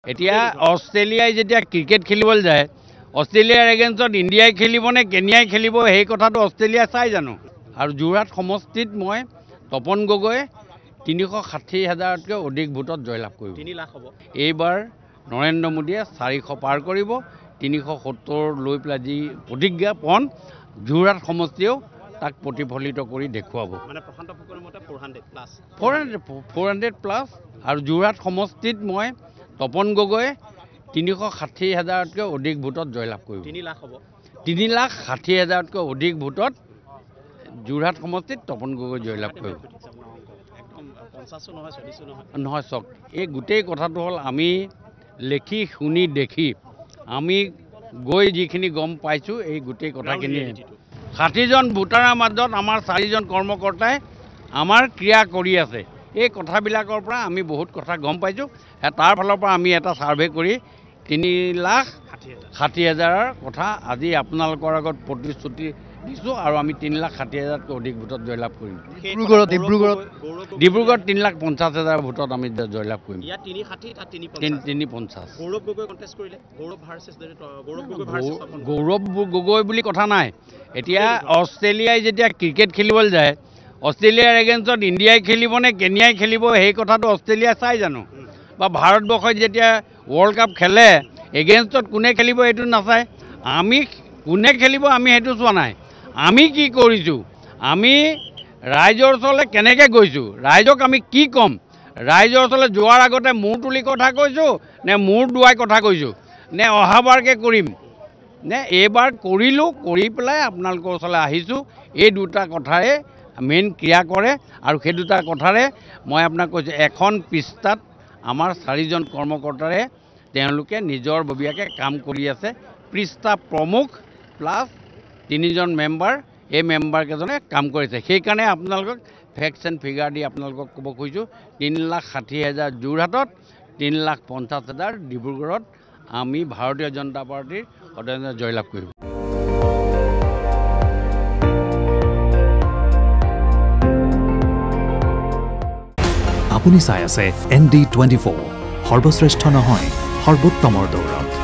এতিয়া অস্ট্ৰেলিয়াই যেতিয়া ক্ৰিকেট খেলিবলৈ যায় অস্ট্ৰেলিয়াৰ এগেইনষ্টত ইণ্ডিয়াই খেলিব নে কেনিয়াই খেলিব সেই কথাটো অস্ট্ৰেলিয়া চাই জানো আৰু যোৰহাট সমষ্টিত মই তপন গগৈ 360,000তকৈ অধিক ভোটত জয়লাভ কৰিব 3 লাখ হ'ব এইবাৰ নৰেন্দ্ৰ মোদীয়ে 400 পাৰ কৰিব 370 লৈ পেলাই যি প্ৰতিজ্ঞাপন যোৰহাট সমষ্টিয়েও তাক প্ৰতিফলিত কৰি দেখুৱাব মানে প্ৰশান্ত ফুকনৰ মতে 400 প্লাছ আৰু যোৰহাট সমষ্টিত মই তপন গগৈ 360,000তকৈ অধিক ভোটত জয়লাভ কৰিব 3 লাখ হ'ব 3,60,000তকৈ অধিক ভোটত যোৰহাট সমষ্টিত তপন গগৈ জয়লাভ কৰিব একদম 50 নহয় 40 নহয় নহয় চক এই গোটেই কথাটো হ'ল আমি লেখি শুনি দেখি আমি গৈ যিখিনি গম পাইছোঁ এই গোটেই কথাখিনি 60জন ভোটাৰৰ মাজত আমাৰ 4জন কৰ্মকৰ্তাই আমাৰ ক্ৰিয়া কৰি আছে এই কথাবিলাকৰ পৰা আমি বহুত কথা গম পাইছোঁ তাৰ ফালৰ পৰা আমি এটা সাৰ্ভে কৰি 3,60,000ৰ কথা আজি আপোনালোকৰ আগত প্ৰতিশ্ৰুতি দিছোঁ আৰু আমি 3,60,000তকৈ অধিক ভোটত জয়লাভ কৰিম ডিব্ৰুগড়ত 3,50,000 ভোটত আমি জয়লাভ কৰিম ইয়াত 360 তাত 350 গৌৰৱ গগৈ কণ্টেষ্ট কৰিলে গৌৰৱ গগৈ বুলি কথা নাই এতিয়া অস্ট্ৰেলিয়াই যেতিয়া ক্ৰিকেট খেলিবলৈ যায় অস্ট্ৰেলিয়াৰ এগেইনষ্টত ইণ্ডিয়াই খেলিব নে কেনিয়াই খেলিব সেই কথাটো অস্ট্ৰেলিয়া চাই জানো বা ভাৰতবৰ্ষই যেতিয়া ৱৰ্ল্ড কাপ খেলে এগেইনষ্টত কোনে খেলিব এইটো নাচায় আমি কোনে খেলিব আমি সেইটো চোৱা নাই আমি কি কৰিছোঁ আমি ৰাইজৰ ওচৰলৈ কেনেকৈ গৈছোঁ ৰাইজক আমি কি ক'ম ৰাইজৰ ওচৰলৈ যোৱাৰ আগতে মূৰ তুলি কথা কৈছোঁ নে মূৰ দুৱাই কথা কৈছোঁ নে অহাবাৰকৈ কৰিম নে এইবাৰ কৰিলোঁ কৰি পেলাই আপোনালোকৰ ওচৰলৈ আহিছোঁ এই দুটা কথাৰে মেইন ক্ৰিয়া কৰে আৰু সেই দুটা কথাৰে মই আপোনাক কৈছোঁ এখন পৃষ্ঠাত আমাৰ 4জন কৰ্মকৰ্তাৰে তেওঁলোকে নিজৰ ববীয়াকৈ কাম কৰি আছে পৃষ্ঠা প্ৰমুখ প্লাছ 3জন মেম্বাৰ এই মেম্বাৰকেইজনে কাম কৰিছে সেইকাৰণে আপোনালোকক ফেক্টছ এণ্ড ফিগাৰ দি আপোনালোকক ক'ব খুজিছোঁ 3,60,000 যোৰহাটত 3,50,000 ডিব্ৰুগড়ত আমি ভাৰতীয় জনতা পাৰ্টিৰ সদস্য জয়লাভ কৰিব আপুনি চাই আছে ND24 সৰ্বশ্ৰেষ্ঠ নহয় সৰ্বোত্তমৰ দৌৰত